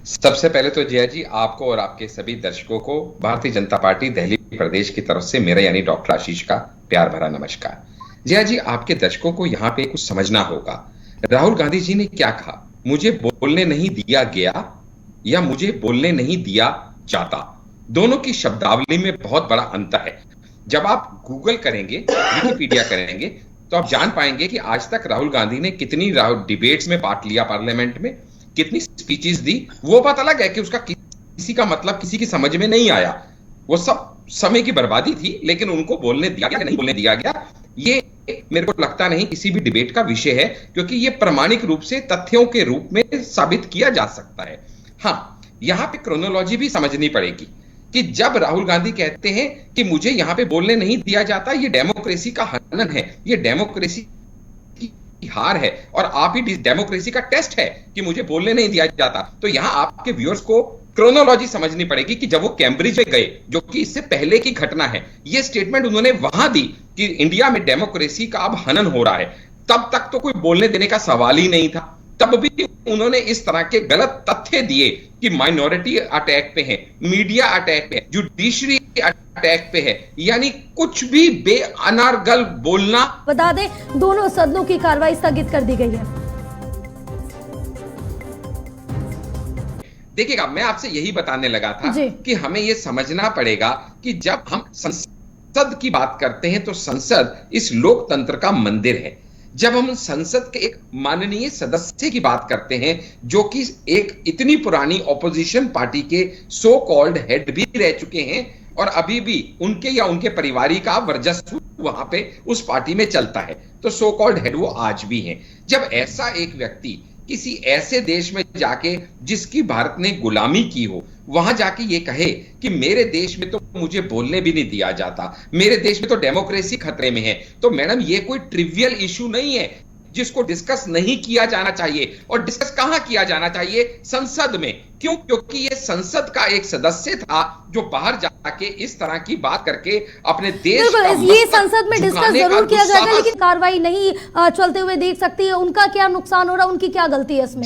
सबसे पहले तो जया जी आपको और आपके सभी दर्शकों को भारतीय जनता पार्टी दिल्ली प्रदेश की तरफ से मेरा यानी डॉक्टर आशीष का प्यार भरा नमस्कार। जया जी आपके दर्शकों को यहाँ पे कुछ समझना होगा। राहुल गांधी जी ने क्या कहा, मुझे बोलने नहीं दिया गया या मुझे बोलने नहीं दिया जाता, दोनों की शब्दावली में बहुत बड़ा अंतर है। जब आप गूगल करेंगे, विकिपीडिया करेंगे, तो आप जान पाएंगे कि आज तक राहुल गांधी ने कितनी डिबेट्स में पार्ट लिया, पार्लियामेंट में कितनी स्पीचेस दी। वो बात अलग है कि उसका किसी का मतलब किसी की समझ में नहीं आया, वो सब समय की बर्बादी थी, लेकिन उनको बोलने दिया गया नहीं बोलने दिया गया, ये मेरे को लगता नहीं किसी भी डिबेट का विषय है, क्योंकि ये प्रामाणिक रूप से तथ्यों के रूप में साबित किया जा सकता है। हाँ, यहां पे क्रोनोलॉजी भी समझनी पड़ेगी कि जब राहुल गांधी कहते हैं कि मुझे यहां पे बोलने नहीं दिया जाता, ये डेमोक्रेसी का हनन है, ये डेमोक्रेसी की हार है, और आप ही डेमोक्रेसी का टेस्ट है कि मुझे बोलने नहीं दिया जाता। तो यहां आपके व्यूअर्स को क्रोनोलॉजी समझनी पड़ेगी कि जब वो कैम्ब्रिज में गए, जो कि इससे पहले की घटना है, ये स्टेटमेंट उन्होंने वहां दी कि इंडिया में डेमोक्रेसी का अब हनन हो रहा है, तब तक तो कोई बोलने देने का सवाल ही नहीं था। तब भी उन्होंने इस तरह के गलत तथ्य दिए कि माइनॉरिटी अटैक पे है, मीडिया अटैक पे है, जुडिशरी अटैक पे है, यानी कुछ भी बेअनारगल बोलना। बता दें, दोनों सदनों की कार्रवाई स्थगित कर दी गई है। देखिएगा, मैं आपसे यही बताने लगा था कि हमें यह समझना पड़ेगा कि जब हम संसद की बात करते हैं तो संसद इस लोकतंत्र का मंदिर है। जब हम संसद के एक माननीय सदस्य की बात करते हैं जो कि एक इतनी पुरानी ऑपोजिशन पार्टी के सो कॉल्ड हेड भी रह चुके हैं, और अभी भी उनके या उनके परिवारी का वर्चस्व वहां पे उस पार्टी में चलता है, तो सो कॉल्ड हेड वो आज भी हैं। जब ऐसा एक व्यक्ति किसी ऐसे देश में जाके जिसकी भारत ने गुलामी की हो, वहां जाके ये कहे कि मेरे देश में तो मुझे बोलने भी नहीं दिया जाता, मेरे देश में तो डेमोक्रेसी खतरे में है, तो मैडम ये कोई ट्रिवियल इशू नहीं है जिसको डिस्कस नहीं किया जाना चाहिए। और डिस्कस कहां किया जाना चाहिए? संसद में। क्यों? क्योंकि ये संसद का एक सदस्य था जो बाहर जाके इस तरह की बात करके अपने देश का ये संसद में डिस्कस जरूर किया जाएगा, लेकिन कार्रवाई नहीं चलते हुए देख सकती है। उनका क्या नुकसान हो रहा है, उनकी क्या गलती है इसमें?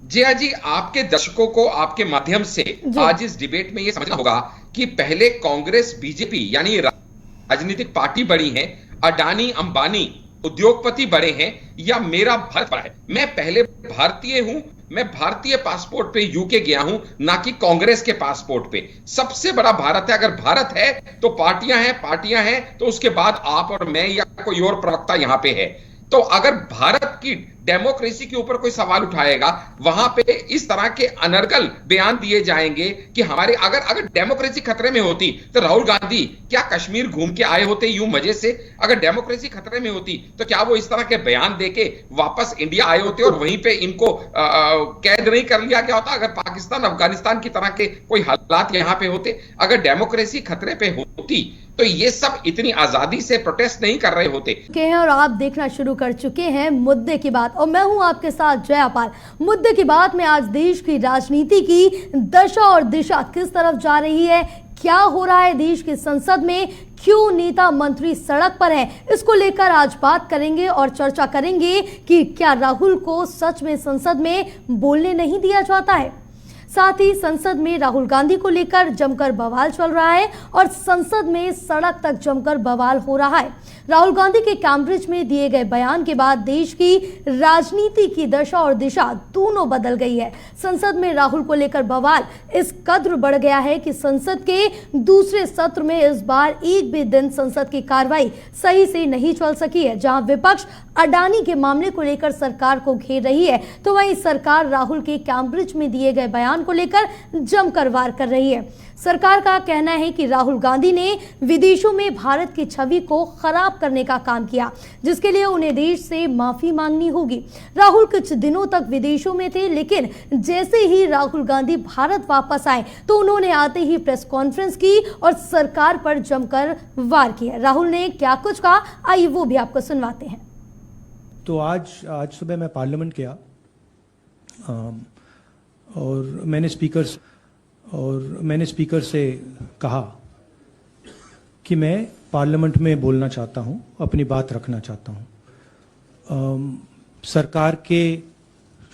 जया जी आपके दर्शकों को आपके माध्यम से आज इस डिबेट में यह समझना होगा कि पहले कांग्रेस बीजेपी यानी राजनीतिक पार्टी बड़ी है, अडानी अंबानी उद्योगपति बड़े हैं, या मेरा भारत बड़ा है। मैं पहले भारतीय हूं, मैं भारतीय पासपोर्ट पे यूके गया हूं, ना कि कांग्रेस के पासपोर्ट पे। सबसे बड़ा भारत है। अगर भारत है तो पार्टियां हैं, तो उसके बाद आप और मैं या कोई और प्रवक्ता यहां पे है। तो अगर भारत की डेमोक्रेसी के ऊपर कोई सवाल उठाएगा, वहां पे इस तरह के अनर्गल बयान दिए जाएंगे कि हमारे अगर डेमोक्रेसी खतरे में होती तो राहुल गांधी क्या कश्मीर घूम के आए होते यूं मजे से? अगर डेमोक्रेसी खतरे में होती तो क्या वो इस तरह के बयान देके वापस इंडिया आए होते और वहीं पे इनको कैद नहीं कर लिया गया होता? अगर पाकिस्तान अफगानिस्तान की तरह के कोई हालात यहां पे होते, अगर डेमोक्रेसी खतरे पे होती, तो ये सब इतनी आजादी से प्रोटेस्ट नहीं कर रहे होते। और आप देखना शुरू कर चुके हैं मुद्दे की बात, और मैं हूं आपके साथ जया पाल। मुद्दे की बात में आज देश की राजनीति की दशा और दिशा किस तरफ जा रही है, क्या हो रहा है देश की संसद में, क्यों नेता मंत्री सड़क पर हैं, इसको लेकर आज बात करेंगे और चर्चा करेंगे कि क्या राहुल को सच में संसद में बोलने नहीं दिया जाता है। साथ ही संसद में राहुल गांधी को लेकर जमकर बवाल चल रहा है और संसद में सड़क तक जमकर बवाल हो रहा है। राहुल गांधी के कैम्ब्रिज में दिए गए बयान के बाद देश की राजनीति की दशा और दिशा दोनों बदल गई है। संसद में राहुल को लेकर बवाल इस कद्र बढ़ गया है कि संसद के दूसरे सत्र में इस बार एक भी दिन संसद की कार्रवाई सही से नहीं चल सकी है। जहां विपक्ष अडानी के मामले को लेकर सरकार को घेर रही है, तो वहीं सरकार राहुल के कैम्ब्रिज में दिए गए बयान को लेकर जमकर वार कर रही है। सरकार का कहना है कि राहुल गांधी ने विदेशों में भारत की छवि को खराब करने का काम किया, जिसके लिए उन्हें देश से माफी मांगनी होगी। राहुल कुछ दिनों तक विदेशों में थे, लेकिन जैसे ही राहुल गांधी भारत वापस आए तो उन्होंने आते ही प्रेस कॉन्फ्रेंस की और सरकार पर जमकर वार किया। राहुल ने क्या कुछ कहा, आइए वो भी आपको सुनवाते हैं। तो आज सुबह मैं पार्लियामेंट गया और मैंने स्पीकर से कहा कि मैं पार्लियामेंट में बोलना चाहता हूं, अपनी बात रखना चाहता हूं। सरकार के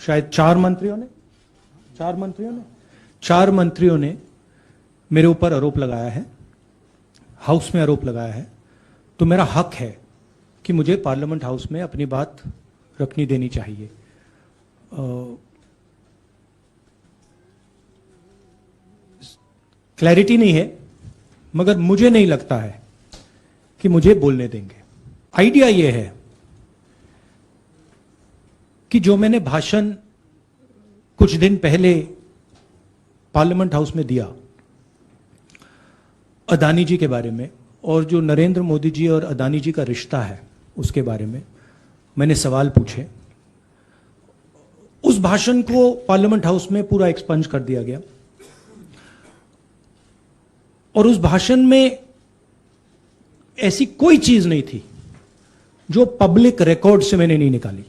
शायद 4 मंत्रियों ने चार मंत्रियों ने मेरे ऊपर आरोप लगाया है, हाउस में आरोप लगाया है, तो मेरा हक है कि मुझे पार्लियामेंट हाउस में अपनी बात रखनी देनी चाहिए। क्लैरिटी नहीं है, मगर मुझे नहीं लगता है कि मुझे बोलने देंगे। आइडिया यह है कि जो मैंने भाषण कुछ दिन पहले पार्लियामेंट हाउस में दिया अदानी जी के बारे में, और जो नरेंद्र मोदी जी और अदानी जी का रिश्ता है उसके बारे में मैंने सवाल पूछे, उस भाषण को पार्लियामेंट हाउस में पूरा एक्सपंज कर दिया गया। और उस भाषण में ऐसी कोई चीज नहीं थी जो पब्लिक रिकॉर्ड से मैंने नहीं निकाली।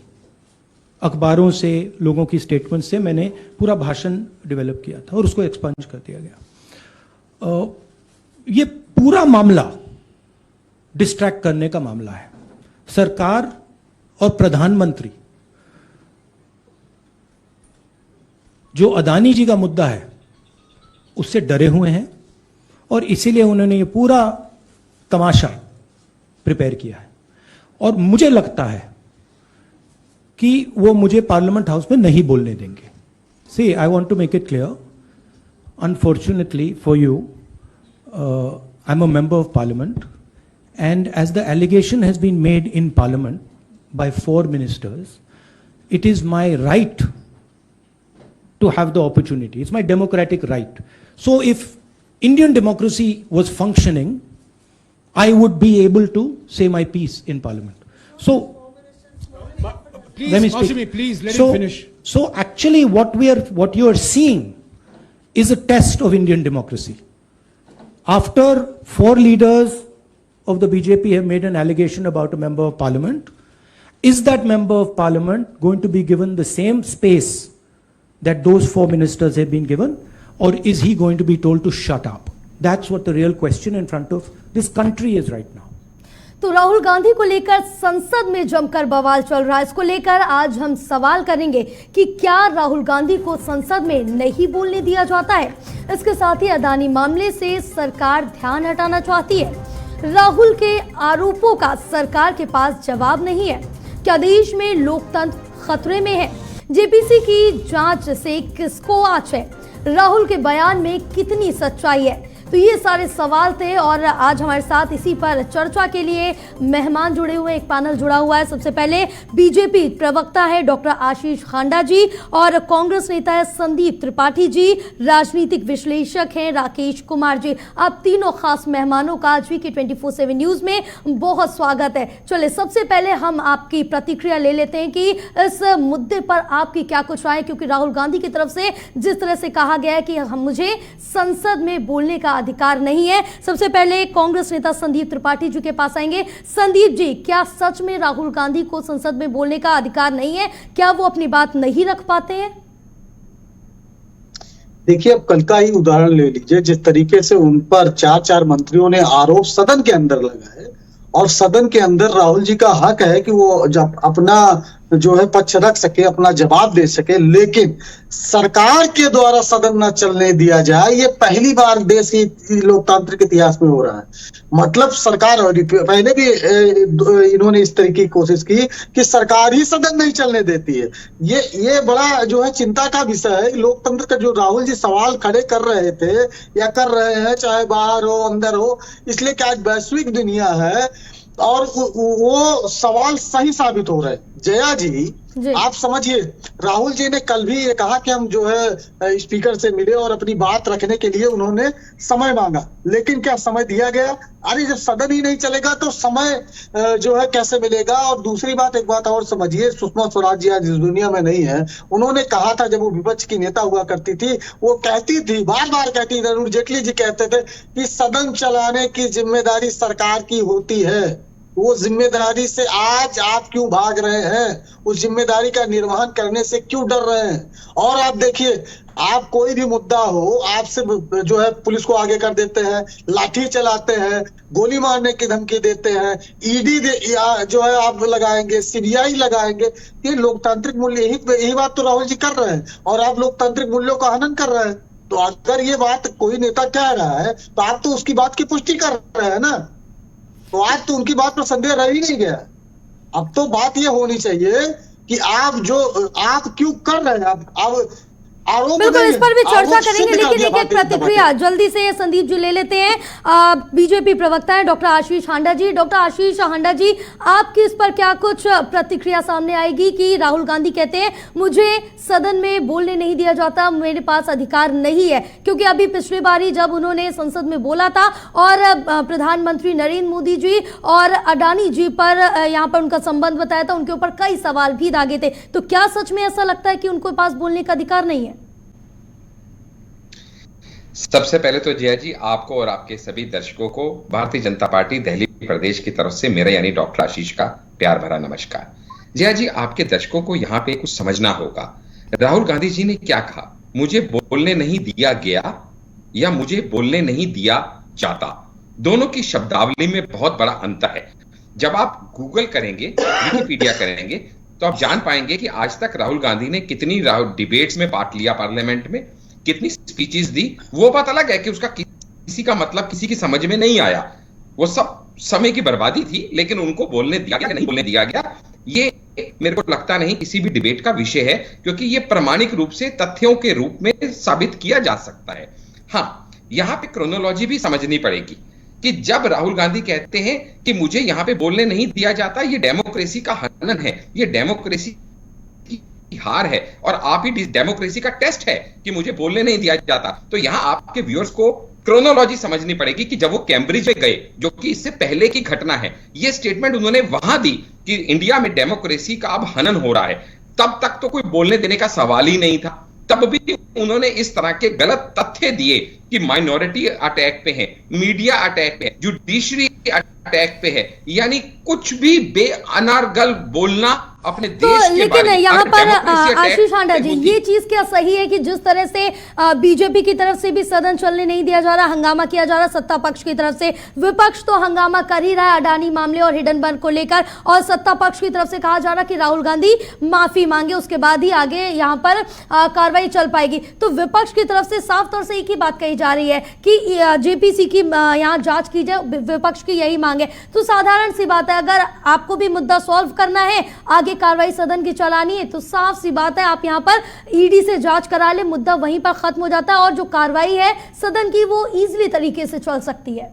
अखबारों से, लोगों की स्टेटमेंट से मैंने पूरा भाषण डेवलप किया था और उसको एक्सपंज कर दिया गया। ये पूरा मामला डिस्ट्रैक्ट करने का मामला है। सरकार और प्रधानमंत्री जो अदानी जी का मुद्दा है उससे डरे हुए हैं और इसीलिए उन्होंने ये पूरा तमाशा प्रिपेयर किया है। और मुझे लगता है कि वो मुझे पार्लियामेंट हाउस में नहीं बोलने देंगे। See, I want to make it clear, unfortunately for you, I am a member of parliament, and as the allegation has been made in parliament by 4 ministers, it is my right to have the opportunity. It's my democratic right. So if Indian democracy was functioning, I would be able to say my piece in parliament. So please, let me speak. Please let him finish. So actually what you are seeing is a test of Indian democracy. After 4 leaders of the BJP have made an allegation about a member of parliament, is that member of parliament going to be given the same space that those 4 ministers have been given, or is he going to be told to shut up? That's what the real question in front of this country is right now. तो राहुल गांधी को लेकर संसद में जमकर बवाल चल रहा है। इसको लेकर आज हम सवाल करेंगे कि क्या राहुल गांधी को संसद में नहीं बोलने दिया जाता है। इसके साथ ही अदानी मामले से सरकार ध्यान हटाना चाहती है। राहुल के आरोपों का सरकार के पास जवाब नहीं है। क्या देश में लोकतंत्र खतरे में है? जेपीसी की जांच से किसको आँच है? राहुल के बयान में कितनी सच्चाई है? तो ये सारे सवाल थे और आज हमारे साथ इसी पर चर्चा के लिए मेहमान जुड़े हुए, एक पैनल जुड़ा हुआ है। सबसे पहले बीजेपी प्रवक्ता है डॉक्टर आशीष खांडा जी और कांग्रेस नेता है संदीप त्रिपाठी जी, राजनीतिक विश्लेषक हैं राकेश कुमार जी। आप तीनों खास मेहमानों का आज वीके 24/7 न्यूज में बहुत स्वागत है। चलिए सबसे पहले हम आपकी प्रतिक्रिया ले लेते हैं कि इस मुद्दे पर आपकी क्या कुछ राय है, क्योंकि राहुल गांधी की तरफ से जिस तरह से कहा गया है कि मुझे संसद में बोलने का अधिकार नहीं है। सबसे पहले कांग्रेस नेता संदीप त्रिपाठी जी के पास आएंगे। संदीप जी, क्या सच में राहुल गांधी को संसद में बोलने का अधिकार नहीं है? क्या वो अपनी बात नहीं रख पाते हैं? देखिए, अब कल का ही उदाहरण ले लीजिए, जिस तरीके से उन पर 4 मंत्रियों ने आरोप सदन के अंदर लगाए और सदन के अंदर राहुल जी का हक है कि वो जब अपना जो है पक्ष रख सके, अपना जवाब दे सके, लेकिन सरकार के द्वारा सदन न चलने दिया जाए, ये पहली बार देश की लोकतांत्रिक इतिहास में हो रहा है। मतलब सरकार, और पहले भी इन्होंने इस तरीके की कोशिश की कि सरकार ही सदन नहीं चलने देती है। ये बड़ा जो है चिंता का विषय है। लोकतंत्र का जो राहुल जी सवाल खड़े कर रहे थे या कर रहे हैं, चाहे बाहर हो अंदर हो, इसलिए कि आज वैश्विक दुनिया है और वो सवाल सही साबित हो रहे। जया जी, आप समझिए, राहुल जी ने कल भी ये कहा कि हम जो है स्पीकर से मिले और अपनी बात रखने के लिए उन्होंने समय मांगा, लेकिन क्या समय दिया गया? अरे जब सदन ही नहीं चलेगा तो समय जो है कैसे मिलेगा? और दूसरी बात, एक बात और समझिए, सुषमा स्वराज जी आज इस दुनिया में नहीं है। उन्होंने कहा था, जब वो विपक्ष की नेता हुआ करती थी, वो कहती थी, बार बार कहती थी, जेटली जी कहते थे कि सदन चलाने की जिम्मेदारी सरकार की होती है। वो जिम्मेदारी से आज आप क्यों भाग रहे हैं, उस जिम्मेदारी का निर्वहन करने से क्यों डर रहे हैं? और आप देखिए, आप कोई भी मुद्दा हो, आपसे जो है पुलिस को आगे कर देते हैं, लाठी चलाते हैं, गोली मारने की धमकी देते हैं, ईडी जो है आप लगाएंगे, सीबीआई लगाएंगे। ये लोकतांत्रिक मूल्य, यही बात तो राहुल जी कर रहे हैं, और आप लोकतांत्रिक मूल्यों का हनन कर रहे हैं। तो अगर ये बात कोई नेता कह रहा है तो आप तो उसकी बात की पुष्टि कर रहे हैं ना, तो आज तो उनकी बात पर संदेह रह ही नहीं गया। अब तो बात ये होनी चाहिए कि आप क्यों कर रहे हैं, आप आरोप बिल्कुल, इस पर भी चर्चा करेंगे, लेकिन एक प्रतिक्रिया जल्दी से संदीप जी ले लेते हैं। बीजेपी प्रवक्ता है डॉक्टर आशीष हांडा जी। डॉक्टर आशीष हांडा जी, आपकी इस पर क्या कुछ प्रतिक्रिया सामने आएगी कि राहुल गांधी कहते हैं मुझे सदन में बोलने नहीं दिया जाता, मेरे पास अधिकार नहीं है, क्योंकि अभी पिछली बारी जब उन्होंने संसद में बोला था और प्रधानमंत्री नरेंद्र मोदी जी और अडानी जी पर यहाँ पर उनका संबंध बताया था, उनके ऊपर कई सवाल भी दागे थे। तो क्या सच में ऐसा लगता है कि उनके पास बोलने का अधिकार नहीं है? सबसे पहले तो जया जी, आपको और आपके सभी दर्शकों को भारतीय जनता पार्टी दिल्ली प्रदेश की तरफ से मेरा यानी डॉक्टर आशीष का प्यार भरा नमस्कार। जया जी, आपके दर्शकों को यहाँ पे कुछ समझना होगा। राहुल गांधी जी ने क्या कहा, मुझे बोलने नहीं दिया गया या मुझे बोलने नहीं दिया जाता, दोनों की शब्दावली में बहुत बड़ा अंतर है। जब आप गूगल करेंगे, विकिपीडिया करेंगे, तो आप जान पाएंगे कि आज तक राहुल गांधी ने कितनी डिबेट्स में पार्ट लिया, पार्लियामेंट में कितनी स्पीचेस दी। वो बात अलग है कि उसका किसी का मतलब किसी की समझ में नहीं आया, वो सब समय की बर्बादी थी, लेकिन उनको बोलने दिया गया नहीं बोलने दिया गया, ये मेरे को लगता नहीं किसी भी डिबेट का विषय है, क्योंकि ये प्रामाणिक रूप से तथ्यों के रूप में साबित किया जा सकता है। हाँ, यहां पे क्रोनोलॉजी भी समझनी पड़ेगी कि जब राहुल गांधी कहते हैं कि मुझे यहां पे बोलने नहीं दिया जाता, ये डेमोक्रेसी का हनन है, ये डेमोक्रेसी हार है, और आप ही डेमोक्रेसी का टेस्ट है कि मुझे बोलने नहीं दिया जाता। तो यहां आपके व्यूअर्स को क्रोनोलॉजी समझनी पड़ेगी कि जब वो कैम्ब्रिज में गए, जो कि इससे पहले की घटना है, ये स्टेटमेंट उन्होंने वहां दी कि इंडिया में डेमोक्रेसी का अब हनन हो रहा है, तब तक तो कोई बोलने देने का सवाल ही नहीं था। तब भी उन्होंने इस तरह के गलत तथ्य दिए कि माइनॉरिटी अटैक पे है, मीडिया अटैक पे है, जुडिशरी अटैक पे है, यानी कुछ भी बेअनर्गल बोलना अपने देश के लेकिन बारे में। यहाँ पर आशीष हांडा जी, ये चीज क्या सही है कि जिस तरह से बीजेपी की तरफ से भी सदन चलने नहीं दिया जा रहा, हंगामा किया जा रहा, सत्ता पक्ष की तरफ से, विपक्ष तो हंगामा कर ही रहा है अडानी मामले और हिडनबर्ग को लेकर, और सत्ता पक्ष की तरफ से कहा जा रहा कि राहुल गांधी माफी मांगे, उसके बाद ही आगे यहाँ पर कार्रवाई चल पाएगी। तो विपक्ष की तरफ से साफ तौर से एक ही बात कही जा रही है कि जेपीसी की यहाँ जांच की जाए, विपक्ष की यही मांग है। तो साधारण सी बात है, अगर आपको भी मुद्दा सॉल्व करना है, आगे कार्रवाई सदन की चलानी है, तो साफ सी बात है आप यहां पर ईडी से जांच करा ले, मुद्दा वहीं पर खत्म हो जाता है, और जो कार्रवाई है सदन की वो इजीली तरीके से चल सकती है।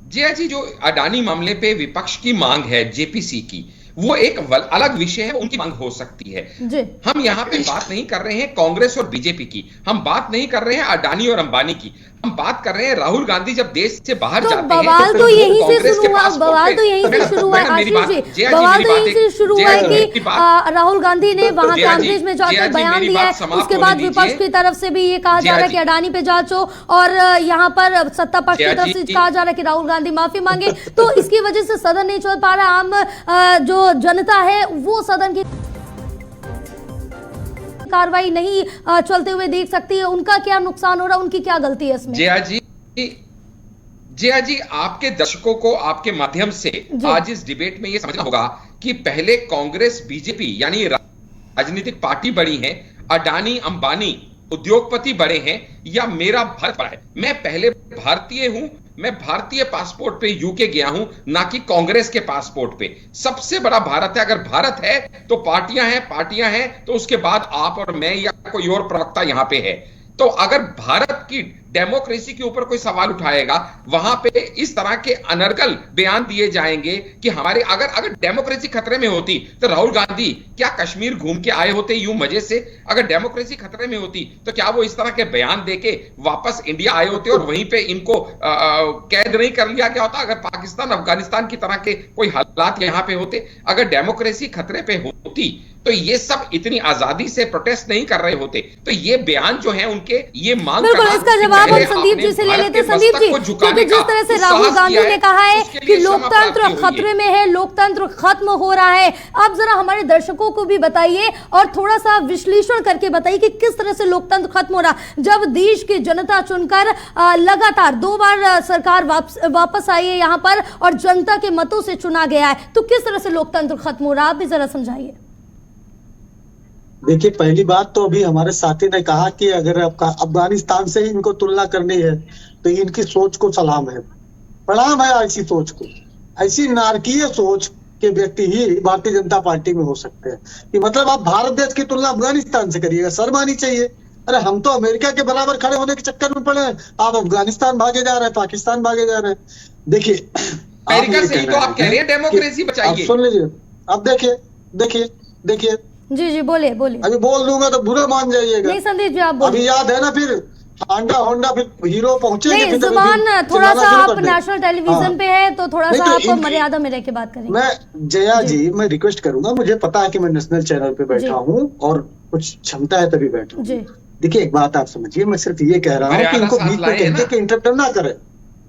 जया जी, जो अडानी मामले पे विपक्ष की मांग है जेपीसी की, वो एक अलग विषय है, उनकी मांग हो सकती है जी। हम यहाँ पे बात नहीं कर रहे हैं कांग्रेस और बीजेपी की, हम बात नहीं कर रहे हैं अडानी और अंबानी की, हम बात कर रहे हैं राहुल गांधी जब देश से बाहर जाते हैं। बवाल तो यहीं से शुरू हुआ, बवाल तो यहीं से शुरू हुआ आशीष जी, बवाल तो यहीं से शुरू हुआ है कि राहुल गांधी ने वहां कैम्ब्रिज में जाकर बयान दिया है, उसके बाद विपक्ष की तरफ से भी ये कहा जा रहा है कि अडानी पे जांच हो, और यहाँ पर सत्ता पक्ष की तरफ से कहा जा रहा है कि राहुल गांधी माफी मांगे। तो इसकी वजह से सदन नहीं चल पा रहा, आम जो जनता है वो सदन की कार्रवाई नहीं चलते हुए देख सकती है, उनका क्या नुकसान हो रहा है, उनकी क्या गलती है इसमें? जया जी, आपके दर्शकों को आपके माध्यम से आज इस डिबेट में यह समझना होगा कि पहले कांग्रेस बीजेपी यानी राजनीतिक पार्टी बड़ी है, अडानी अंबानी उद्योगपति बड़े हैं, या मेरा भारत बड़ा है। मैं पहले भारतीय हूं, मैं भारतीय पासपोर्ट पे यूके गया हूं, ना कि कांग्रेस के पासपोर्ट पे। सबसे बड़ा भारत है, अगर भारत है तो पार्टियां हैं, तो उसके बाद आप और मैं या कोई और प्रवक्ता यहां पे है। तो अगर भारत की डेमोक्रेसी के ऊपर कोई सवाल उठाएगा, वहां पे इस तरह के अनर्गल बयान दिए जाएंगे कि हमारे अगर डेमोक्रेसी खतरे में होती तो राहुल गांधी क्या कश्मीर घूम के आए होते यूं मजे से? अगर डेमोक्रेसी खतरे में होती तो क्या वो इस तरह के बयान देके वापस इंडिया आए होते और वहीं पे इनको कैद नहीं कर लिया गया होता? अगर पाकिस्तान अफगानिस्तान की तरह के कोई हालात यहां पे होते, अगर डेमोक्रेसी खतरे पे होती, तो ये सब इतनी आजादी से प्रोटेस्ट नहीं कर रहे होते। तो ये बयान जो है उनके, ये मांग बिल्कुल, इस इसका जवाब हम संदीप जी से ले लेते हैं। संदीप जी, क्योंकि जिस तरह से राहुल गांधी ने कहा है कि लोकतंत्र खतरे में है, लोकतंत्र खत्म हो रहा है, आप जरा हमारे दर्शकों को भी बताइए और थोड़ा सा विश्लेषण करके बताइए कि किस तरह से लोकतंत्र खत्म हो रहा, जब देश की जनता चुनकर लगातार 2 बार सरकार वापस आई है यहाँ पर और जनता के मतों से चुना गया है, तो किस तरह से लोकतंत्र खत्म हो रहा, आप भी जरा समझाइए। देखिए, पहली बात तो अभी हमारे साथी ने कहा कि अगर आपका अफगानिस्तान से ही इनको तुलना करनी है तो इनकी सोच को सलाम है, प्रणाम है ऐसी सोच को। ऐसी नारकीय सोच के व्यक्ति ही भारतीय जनता पार्टी में हो सकते हैं कि मतलब आप भारत देश की तुलना अफगानिस्तान से करिएगा, शर्म आनी चाहिए। अरे हम तो अमेरिका के बराबर खड़े होने के चक्कर में पड़े हैं, आप अफगानिस्तान भागे जा रहे हैं, पाकिस्तान भागे जा रहे हैं। देखिए, अमेरिका से ही तो आप कह रहे हैं डेमोक्रेसी बचाइए। सुन लीजिए, अब देखिए जी बोलिए। अभी बोल दूंगा तो बुरा मान जाइएगा। नहीं संदीप जी, आप बोलिए। अभी याद है ना, फिर होंडा फिर हीरो पहुंचेंगे। नहीं, जुबान थोड़ा सा आप नेशनल टेलीविजन पे है तो थोड़ा सा आप मर्यादा में रह के बात करेंगे। मैं जया जी, मैं रिक्वेस्ट करूंगा, मुझे पता है कि मैं नेशनल चैनल पे बैठा हूँ और कुछ क्षमता है तभी बैठा हूँ। देखिए, एक बात आप समझिए, मैं सिर्फ ये कह रहा हूँ कि इनको बीच में कहते कि इंटरप्ट ना करें।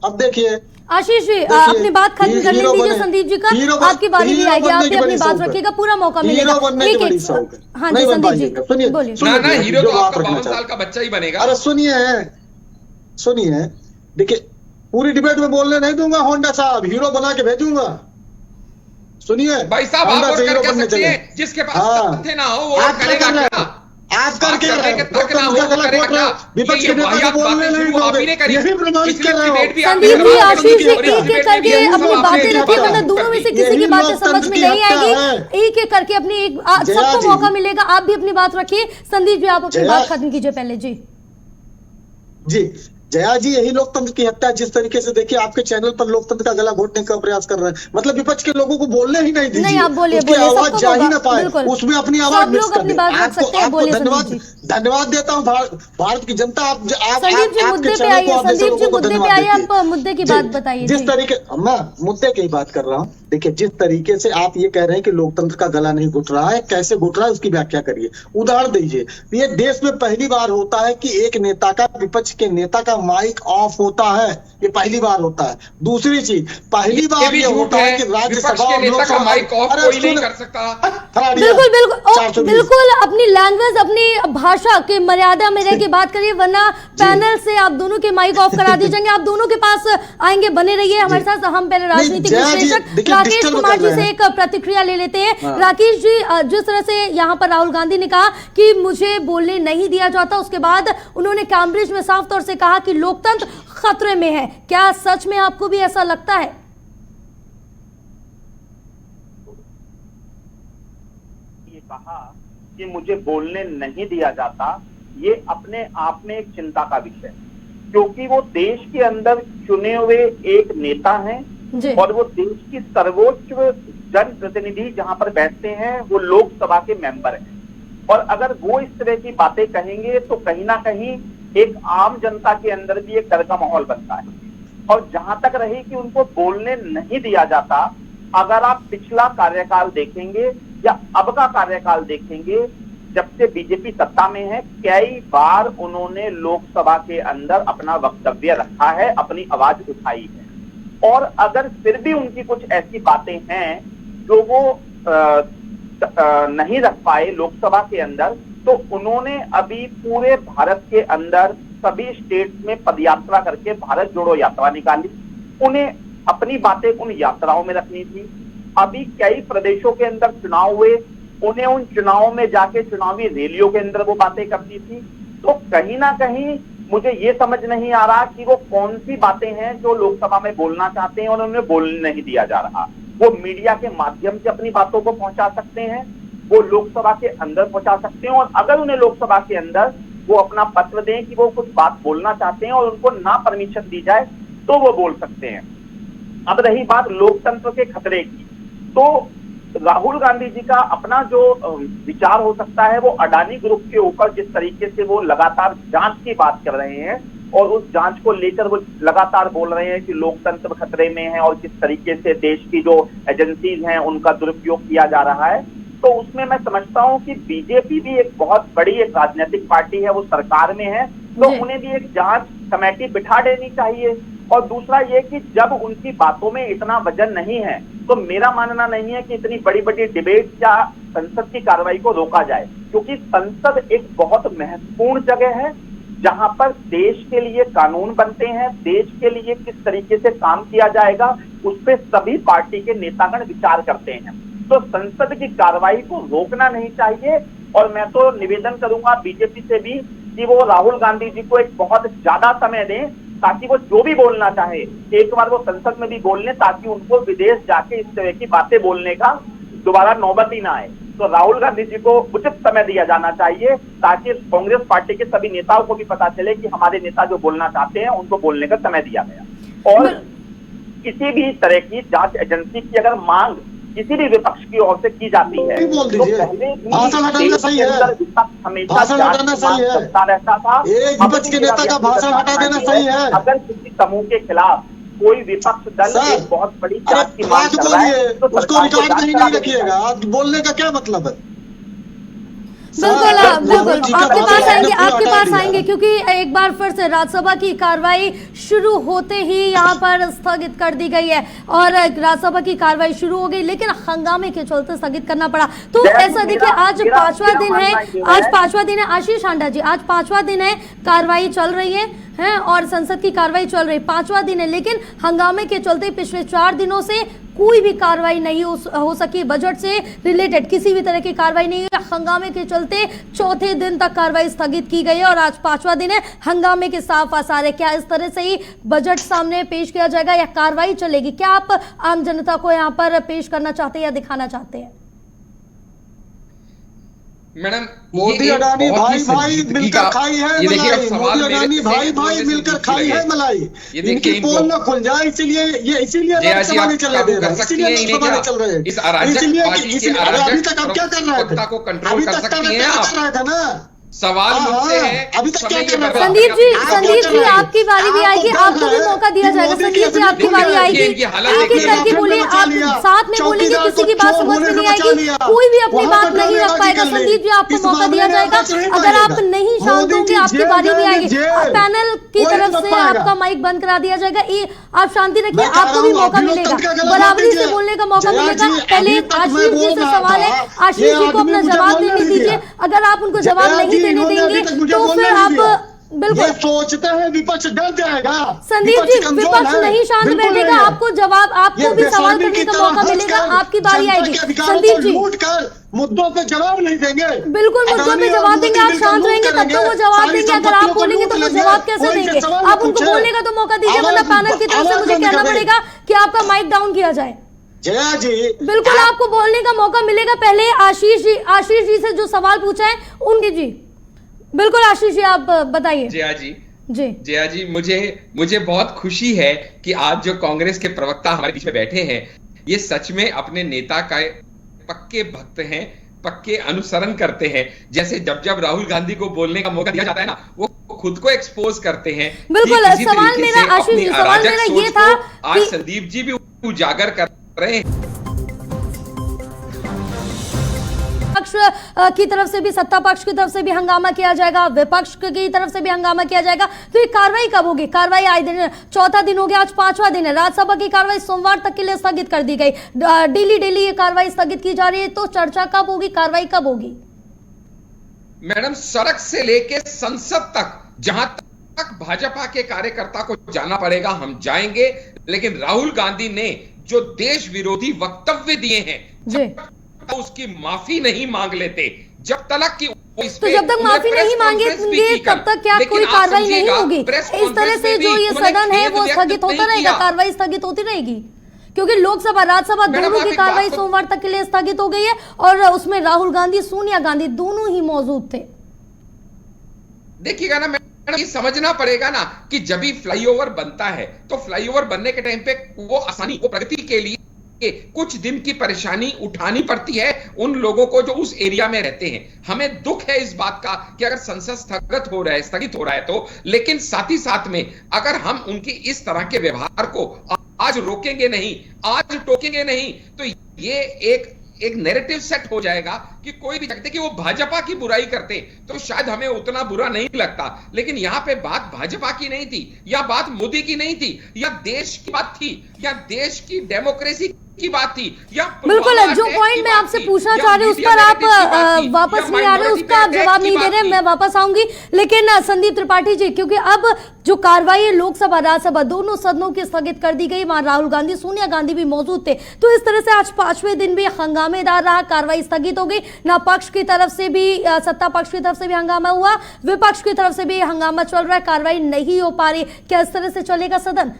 अब देखिए आशीष जी, अपनी बात खत्म कर दीजिए संदीप जी का, आपकी बारी भी आएगी, आप भी अपनी बात रखिएगा, पूरा मौका मिलेगा। हाँ जी संदीप जी बोलिए। ना हीरो तो आपका 52 साल का बच्चा ही बनेगा। अरे सुनिए, देखिए पूरी डिबेट में बोलने नहीं दूंगा होंडा साहब, हीरो बना के भेजूंगा। सुनिए भाई साहब, आप वोट कर कह सकते हैं, जिसके पास तथ्य ना हो वो करेगा क्या? आप करके विपक्ष के नेता को बोलने नहीं दोगे, यही प्रमाणित कर रहे हो। संदीप जी, आशीष जी एक एक करके अपनी बातें रखिए, वरना दोनों में से किसी की बातें समझ में नहीं आएगी। एक एक करके अपनी सबको मौका मिलेगा, आप भी अपनी बात रखिए। संदीप जी, आप अपनी बात खत्म कीजिए पहले। जी जया जी, यही लोकतंत्र की हत्या। जिस तरीके से देखिए आपके चैनल पर लोकतंत्र का गला घोटने का प्रयास कर रहे हैं, मतलब विपक्ष के लोगों को बोलने ही नहीं दीजिए, आप बोलिए, आवाज जा ही ना पाए, उसमें अपनी आवाज मिक्स कर दें। आपको धन्यवाद देता हूँ भारत की जनता। आप संदीप जी मुद्दे पे आइए, संदीप जी मुद्दे पे आइए, आप मुद्दे की बात बताइए। जिस तरीके, मैं मुद्दे की बात कर रहा हूँ। देखिए, जिस तरीके से आप ये कह रहे हैं कि लोकतंत्र का गला नहीं घुट रहा है, कैसे घुट रहा है उसकी व्याख्या करिए, उदाहरण दीजिए। ये देश में पहली बार होता है कि एक नेता का, विपक्ष के नेता का माइक ऑफ होता है, ये पहली बार होता है। दूसरी चीज, पहली बार ये होता है कि राज्यसभा और लोकसभा माइक ऑफ कोई नहीं कर सकता। बिल्कुल अपनी लैंग्वेज, अपनी भाषा के मर्यादा में रह के बात करिए, वरना पैनल से आप दोनों के माइक ऑफ करा दिए जाएंगे। आप दोनों के पास आएंगे, बने रहिए हमारे साथ। हम पहले राजनीतिक विश्लेषक राकेश कुमार जी से एक प्रतिक्रिया ले लेते हैं। राकेश जी, जिस तरह से यहाँ पर राहुल गांधी ने कहा कि मुझे बोलने नहीं दिया जाता, उसके बाद उन्होंने कैम्ब्रिज में साफ तौर से कहा कि लोकतंत्र खतरे में है, क्या सच में आपको भी ऐसा लगता है? ये कहा कि मुझे बोलने नहीं दिया जाता, ये अपने आप में एक चिंता का विषय, क्योंकि वो देश के अंदर चुने हुए एक नेता हैं और वो देश की सर्वोच्च जनप्रतिनिधि जहां पर बैठते हैं वो लोकसभा के मेंबर हैं। और अगर वो इस तरह की बातें कहेंगे तो कहीं ना कहीं एक आम जनता के अंदर भी एक डर का माहौल बनता है। और जहां तक रही कि उनको बोलने नहीं दिया जाता, अगर आप पिछला कार्यकाल देखेंगे या अब का कार्यकाल देखेंगे, जब से बीजेपी सत्ता में है, कई बार उन्होंने लोकसभा के अंदर अपना वक्तव्य रखा है, अपनी आवाज उठाई है। और अगर फिर भी उनकी कुछ ऐसी बातें हैं जो वो नहीं रख पाए लोकसभा के अंदर, तो उन्होंने अभी पूरे भारत के अंदर सभी स्टेट्स में पदयात्रा करके भारत जोड़ो यात्रा निकाली। उन्हें अपनी बातें उन यात्राओं में रखनी थी। अभी कई प्रदेशों के अंदर चुनाव हुए, उन्हें उन चुनावों में जाके चुनावी रैलियों के अंदर वो बातें करनी थी। तो कहीं ना कहीं मुझे ये समझ नहीं आ रहा कि वो कौन सी बातें हैं जो लोकसभा में बोलना चाहते हैं और उन्हें बोलने नहीं दिया जा रहा। वो मीडिया के माध्यम से अपनी बातों को पहुंचा सकते हैं, वो लोकसभा के अंदर पहुंचा सकते हैं, और अगर उन्हें लोकसभा के अंदर वो अपना पत्र दें कि वो कुछ बात बोलना चाहते हैं और उनको ना परमिशन दी जाए तो वो बोल सकते हैं। अब रही बात लोकतंत्र के खतरे की, तो राहुल गांधी जी का अपना जो विचार हो सकता है वो अडानी ग्रुप के ऊपर जिस तरीके से वो लगातार जांच की बात कर रहे हैं और उस जांच को लेकर वो लगातार बोल रहे हैं कि लोकतंत्र खतरे में है और किस तरीके से देश की जो एजेंसीज हैं उनका दुरुपयोग किया जा रहा है, तो उसमें मैं समझता हूं कि बीजेपी भी एक बहुत बड़ी एक राजनीतिक पार्टी है, वो सरकार में है तो जी। उन्हें भी एक जांच कमेटी बिठा देनी चाहिए। और दूसरा ये कि जब उनकी बातों में इतना वजन नहीं है तो मेरा मानना नहीं है कि इतनी बड़ी बड़ी डिबेट या संसद की कार्रवाई को रोका जाए, क्योंकि संसद एक बहुत महत्वपूर्ण जगह है जहां पर देश के लिए कानून बनते हैं, देश के लिए किस तरीके से काम किया जाएगा उस पर सभी पार्टी के नेतागण विचार करते हैं। तो संसद की कार्रवाई को रोकना नहीं चाहिए। और मैं तो निवेदन करूंगा बीजेपी से भी कि वो राहुल गांधी जी को एक बहुत ज्यादा समय दें, ताकि वो जो भी बोलना चाहे एक बार वो संसद में भी बोल लें, ताकि उनको विदेश जाके इस तरह की बातें बोलने का दोबारा नौबत ही ना आए। तो राहुल गांधी जी को उचित समय दिया जाना चाहिए, ताकि कांग्रेस पार्टी के सभी नेताओं को भी पता चले कि हमारे नेता जो बोलना चाहते हैं उनको बोलने का समय दिया गया। और किसी भी तरह की जांच एजेंसी की अगर मांग किसी भी विपक्ष की ओर से की जाती है बोल तो दीजिए। पहले भी भाषण हटाना देश सही के है। अंदर विपक्ष हमेशा भाषण जांच हटाना की मांग सही है। करता रहता था। एक अब विपक्ष के भी नेता का मेरा भाषण हटा देना मानना सही है, है। अगर किसी समूह के खिलाफ कोई विपक्ष दल सर, एक बहुत बड़ी जांच की मांग बात कर रहा है बोलिए, तो उसको सरकार को रिकॉर्ड जांच नहीं करा देनी रखिएगा। चाहिए। आप बोलने का क्या मतलब है? बिल्कुल बिल्कुल जी का आपके भाषण पास आएंगे, आपने आपके हटा पास दिया। आएंगे, क्योंकि एक बार फिर से राज्यसभा की कार्रवाई शुरू होते ही यहाँ पर स्थगित कर दी गई है और राज्यसभा की कार्रवाई शुरू हो गई, लेकिन हंगामे के चलते स्थगित करना पड़ा। तो ऐसा देखिए, आज पांचवा दिन है, आज पांचवा दिन है आशीष हांडा जी, आज पांचवा दिन है, कार्रवाई चल रही है और संसद की कार्रवाई चल रही, पांचवा दिन है, लेकिन हंगामे के चलते पिछले 4 दिनों से कोई भी कार्रवाई नहीं हो सकी। बजट से रिलेटेड किसी भी तरह की कार्रवाई नहीं हुई। हंगामे के चलते चौथे दिन तक कार्रवाई स्थगित की गई है और आज पांचवा दिन है। हंगामे के साफ आसार है। क्या इस तरह से ही बजट सामने पेश किया जाएगा या कार्रवाई चलेगी? क्या आप आम जनता को यहाँ पर पेश करना चाहते हैं या दिखाना चाहते हैं? मैडम, मोदी अडानी भाई मिलकर खाई है मलाई। मोदी अडानी भाई मिलकर खाई है मलाई। इनकी पोल न खुल जाए, इसीलिए लोकसभा नहीं चलने दे रहा है, इसीलिए लोकसभा नहीं चल रहे हैं। इसलिए अभी तक आप क्या कर रहे थे? अभी तक कर रहे थे ना। सवाल मुझसे है, अभी तक क्या कर रहे थे? संदीप जी आपकी बारी भी आएगी, आपको भी मौका दिया जाएगा। संदीप जी आपकी बारी आएगी, एक एक करके बोलिए, आप साथ में बोलेंगे, किसी की बात समझ में नहीं आएगी, कोई भी अपनी बात नहीं रख पाएगा। संदीप जी आपको मौका दिया जाएगा, अगर आप नहीं शांत होंगे आपकी बारी भी आएगी। पैनल की तरफ से आपका माइक बंद करा दिया जाएगा, आप शांति रखिए, आपको भी मौका मिलेगा, बराबरी से बोलने का मौका मिलेगा। पहले आशीष जी से सवाल है, आशीष जी को अपना जवाब देने दीजिए। अगर आप उनको जवाब नहीं देने देंगे तो फिर आप बिल्कुल सोचते हैं विपक्ष डर जाएगा। संदीप जी, विपक्ष नहीं शांत बैठेगा, आपको जवाब, आपको भी सवाल करने का मौका मिलेगा, आपकी बारी आएगी। संदीप जी मुद्दों पे जवाब नहीं देंगे, बिल्कुल मुद्दों पे जवाब देंगे, आप शांत रहेंगे तब तो वो जवाब देंगे। अगर आप बोलेंगे तो वो जवाब कैसे देंगे? आप उनको बोलने का तो मौका दीजिए, वरना पैनल की तरफ से मुझे कहना पड़ेगा कि आपका माइक डाउन किया जाए। जया जी बिल्कुल आपको बोलने का मौका मिलेगा। पहले आशीष जी से जो सवाल पूछा है उनकी जी, बिल्कुल आशीष जी आप बताइए। जया जी मुझे बहुत खुशी है कि आज जो कांग्रेस के प्रवक्ता हमारे बीच में बैठे हैं, ये सच में अपने नेता का पक्के भक्त हैं, पक्के अनुसरण करते हैं। जैसे जब राहुल गांधी को बोलने का मौका दिया जाता है ना, वो खुद को एक्सपोज करते हैं। बिल्कुल, सवाल मेरा आशीष जी, सवाल मेरा ये था आज संदीप जी भी उजागर कर रहे हैं। पक्ष की तरफ से भी, सत्ता पक्ष की तरफ से भी हंगामा किया जाएगा, विपक्ष की तरफ से भी हंगामा किया जाएगा। तो ये कार्रवाई कब होगी? कार्रवाई आए दिन, चौथा दिन हो गया, आज पांचवा दिन है। राज्यसभा की कार्रवाई सोमवार तक के लिए स्थगित कर दी गई। डेली ये कार्रवाई स्थगित की जा रही है, तो चर्चा कब होगी, कार्रवाई कब होगी? मैडम, सड़क से लेके संसद तक, जहां तक भाजपा के कार्यकर्ता को जाना पड़ेगा हम जाएंगे, लेकिन राहुल गांधी ने जो देश विरोधी वक्तव्य दिए हैं तो उसकी माफी नहीं मांग लेते, जब तक कि तो जब तक माफी नहीं मांगेंगे तब तक क्या कोई कार्रवाई नहीं होगी? इस तरह से जो ये सदन है वो स्थगित होता रहेगा, कार्रवाई स्थगित होती रहेगी, क्योंकि लोकसभा राज्यसभा दोनों की कार्रवाई सोमवार तक के लिए स्थगित हो गई है और उसमें राहुल गांधी, सोनिया गांधी दोनों ही मौजूद थे। देखिएगा ना मैडम, ये समझना पड़ेगा ना कि जब भी फ्लाईओवर बनता है तो फ्लाईओवर बनने के टाइम पे वो आसानी, वो प्रगति के लिए कुछ दिन की परेशानी उठानी पड़ती है उन लोगों को जो उस एरिया में रहते हैं। हमें दुख है इस बात का कि अगर संसद स्थगित हो रहा है तो, लेकिन साथ ही साथ में अगर हम उनकी इस तरह के व्यवहार को आज रोकेंगे नहीं, आज टोकेंगे नहीं, तो ये एक नैरेटिव सेट हो जाएगा कि कोई भी कहते कि वो भाजपा की बुराई करते तो शायद हमें उतना बुरा नहीं लगता, लेकिन यहां पे बात भाजपा की नहीं थी, या बात मोदी की नहीं थी, या देश की बात थी, या देश की डेमोक्रेसी की बात थी, या बिल्कुल जो पॉइंट मैं आपसे पूछना चाह रही हूँ उस पर आप वापस नहीं आ रहे, उसका आप जवाब नहीं दे रहे, मैं वापस आऊंगी। लेकिन संदीप त्रिपाठी जी, क्योंकि अब जो कार्रवाई है लोकसभा राज्यसभा दोनों सदनों की स्थगित कर दी गई, वहां राहुल गांधी सोनिया गांधी भी मौजूद थे, तो इस तरह से आज 5वें दिन भी हंगामेदार रहा, कार्रवाई स्थगित हो गई, ना पक्ष की तरफ से भी सत्ता पक्ष की तरफ से भी हंगामा हुआ, विपक्ष की तरफ से भी हंगामा चल रहा है, कार्रवाई नहीं हो पा रही, क्या इस तरह से चलेगा सदन?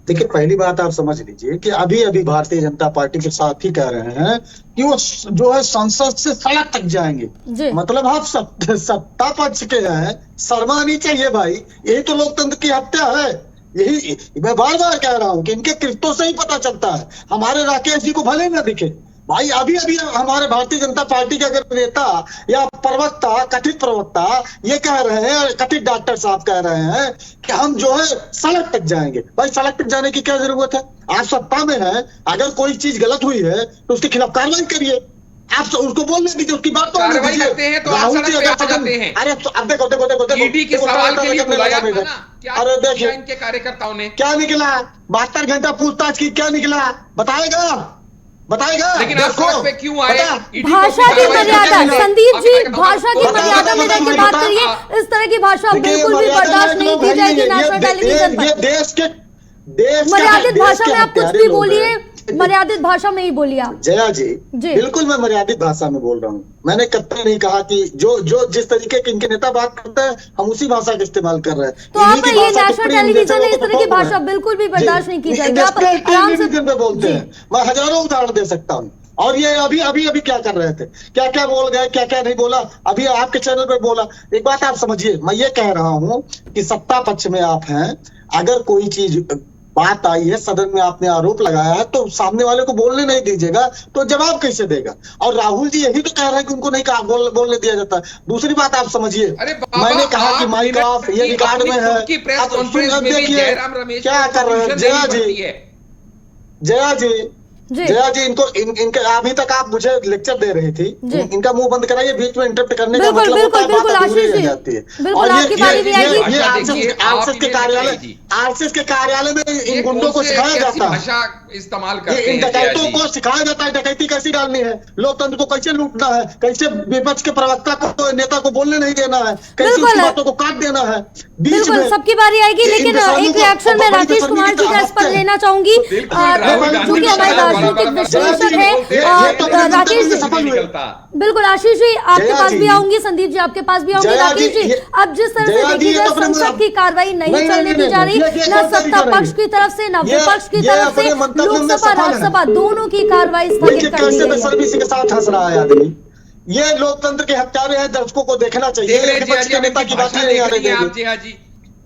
देखिए, पहली बात आप समझ लीजिए कि अभी अभी भारतीय जनता पार्टी के साथ ही कह रहे हैं कि वो जो है संसद से सड़क तक जाएंगे। मतलब आप सत्ता पक्ष के हैं, शर्मा नहीं चाहिए भाई, यही तो लोकतंत्र की हत्या है। यही मैं बार बार कह रहा हूं कि इनके कृत्यों से ही पता चलता है। हमारे राकेश जी को भले न दिखे भाई, अभी अभी हमारे भारतीय जनता पार्टी के अगर नेता या प्रवक्ता, कथित प्रवक्ता ये कह रहे हैं, कथित डॉक्टर साहब कह रहे हैं कि हम जो है सड़क तक जाएंगे। भाई सड़क तक जाने की क्या जरूरत है? आप सत्ता में हैं, अगर कोई चीज गलत हुई है तो उसके खिलाफ कार्रवाई करिए, आप उसको बोलने दीजिए, उसकी बात कार्रवाई करते हैं तो आप सड़क पे आ जाते हैं। अरे तो अब देखो ईडी के सवाल के लिए बुलाया था ना, क्या अरे देखिए इनके कार्यकर्ताओं ने क्या निकला, 72 घंटा पूछताछ की, क्या निकला बताएगा? लेकिन आप सड़क पे क्यों आए? भाषा की मर्यादा, संदीप जी भाषा की मर्यादा में रह के बात करिए, इस तरह की भाषा बिल्कुल भी बर्दाश्त नहीं की जाएगी नेशनल टेलीविजन पर। देश मर्यादित भाषा में आप कुछ भी बोलिए, मर्यादित भाषा में ही बोलिए आप। जया जी बिल्कुल मैं मर्यादित भाषा में बोल रहा हूँ, मैंने कभी नहीं कहा कि जो जिस तरीके के इनके नेता बात करते हैं हम उसी भाषा का इस्तेमाल कर रहे हैं। तो आप ये नेशनल टेलीविजन है, इस तरह की भाषा बिल्कुल भी बर्दाश्त नहीं की जाएगी। आप टेलीविजन पे बोलते हैं, मैं हजारों उदाहरण दे सकता हूँ। और ये अभी क्या कर रहे थे, क्या बोल गए, क्या नहीं बोला, अभी आपके चैनल पे बोला। एक बात आप समझिए, मैं ये कह रहा हूँ कि सत्ता पक्ष में आप हैं, अगर कोई चीज बात आई है, सदन में आपने आरोप लगाया है, तो सामने वाले को बोलने नहीं दीजिएगा, तो जवाब कैसे देगा? और राहुल जी यही तो कह रहे हैं कि उनको नहीं बोलने दिया जाता। दूसरी बात आप समझिए, मैंने कहा कि माइक ऑफ ये रिकॉर्ड में है, अब देखिए क्या कर रहे हैं जया जी इनके अभी तक आप मुझे लेक्चर दे रही थी, इनका मुंह बंद कराइए, बीच में इंटरप्ट करने का मतलब होता है बात अधूरी रह जाती है। और ये आरएसएस के कार्यालय में इन गुंडों को सिखाया जाता है, इस्तेमाल करते हैं, इन डकैतों को सिखाया जाता है डकैती कैसी डालनी है, लोकतंत्र को कैसे लूटना है, कैसे विपक्ष के प्रवक्ता को, नेता को बोलने नहीं देना है, कैसे उसकी बातों को काट देना है। बीच में सबकी बारी आएगी, लेकिन एक रिएक्शन में राकेश कुमार जी का इस पर लेना चाहूंगी, क्योंकि हमारे राजनीतिक विश्लेषक है राकेश जी। बिल्कुल आशीष जी आपके पास भी आऊंगी, संदीप जी आपके पास भी आऊंगी। राकेश जी अब जिस तरह से देखी जाए संसद की कार्रवाई नहीं चलने दी जा रही, न सत्ता पक्ष की तरफ से न विपक्ष की तरफ से, लोकसभा राज्यसभा दोनों की कार्रवाई स्थगित कर दी गई है। के साथ हंस रहा है आदमी, ये लोकतंत्र के हत्यारे हैं, दर्शकों को देखना चाहिए, विपक्ष के नेता की बात नहीं आने देंगे।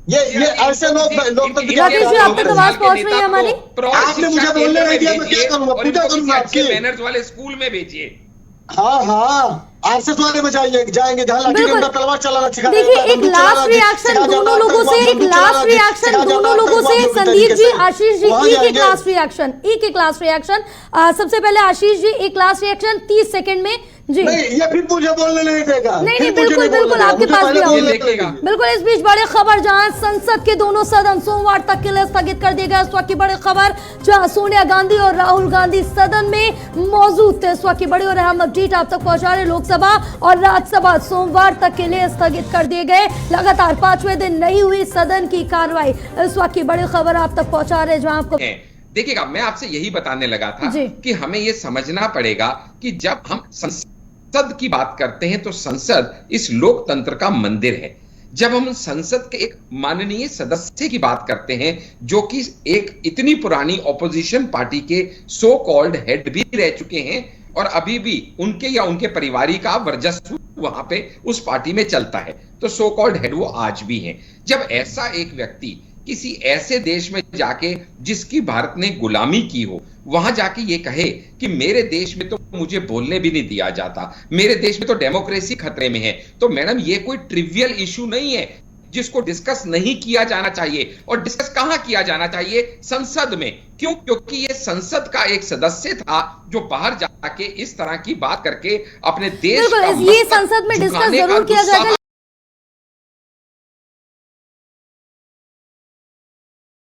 ये ऐसे लोग लोकतंत्र राकेश जी आप तक आवाज पहुंच रही है हमारी? आपने मुझे बोलने नहीं दिया, मैं क्या करूंगा, पूजा करूंगा आपकी। बैनर्स वाले स्कूल में भेजिए। हाँ आरएसएस वाले में जाएंगे जहाँ लाठी डंडा तलवार चलाना सिखाया जाता है। देखिए एक लास्ट रिएक्शन दोनों लोगों से, संदीप जी आशीष जी एक लास्ट रिएक्शन सबसे पहले आशीष जी एक लास्ट रिएक्शन 30 सेकंड में जी। नहीं ये फिर मुझे बोलने नहीं देगा। नहीं बिल्कुल आपके पास भी आऊंगी। बिल्कुल इस बीच बड़ी खबर जहां संसद के दोनों सदन सोमवार तक के लिए स्थगित कर दिए गए। इस वक्त की बड़ी खबर जहां सोनिया गांधी और राहुल गांधी सदन में मौजूद थे। इस वक्त की बड़ी और अहम अपडेट आप तक पहुंचा रहे। लोकसभा और राज्यसभा सोमवार तक के लिए स्थगित कर दिए गए। लगातार 5वें दिन नहीं हुई सदन की कार्रवाई। इस वक्त की बड़ी खबर आप तक पहुंचा रहे जहां आपको देखिएगा। मैं आपसे यही बताने लगा था कि हमें यह समझना पड़ेगा कि जब हम संसद की बात करते हैं तो संसद इस लोकतंत्र का मंदिर है। जब हम संसद के एक माननीय सदस्य की बात करते हैं जो कि एक इतनी पुरानी ऑपोजिशन पार्टी के सो कॉल्ड हेड भी रह चुके हैं और अभी भी उनके या उनके परिवारी का वर्चस्व वहां पे उस पार्टी में चलता है, तो सो कॉल्ड हेड वो आज भी हैं। जब ऐसा एक व्यक्ति किसी ऐसे देश में जाके जिसकी भारत ने गुलामी की हो, वहां जाके ये कहे कि मेरे देश में तो मुझे बोलने भी नहीं दिया जाता, मेरे देश में तो डेमोक्रेसी खतरे में है, तो मैडम ये कोई ट्रिवियल इशू नहीं है जिसको डिस्कस नहीं किया जाना चाहिए। और डिस्कस कहां किया जाना चाहिए? संसद में। क्यों? क्योंकि ये संसद का एक सदस्य था जो बाहर जाके इस तरह की बात करके अपने देश का बिल्कुल, ये संसद में डिस्कस जरूर किया जाएगा।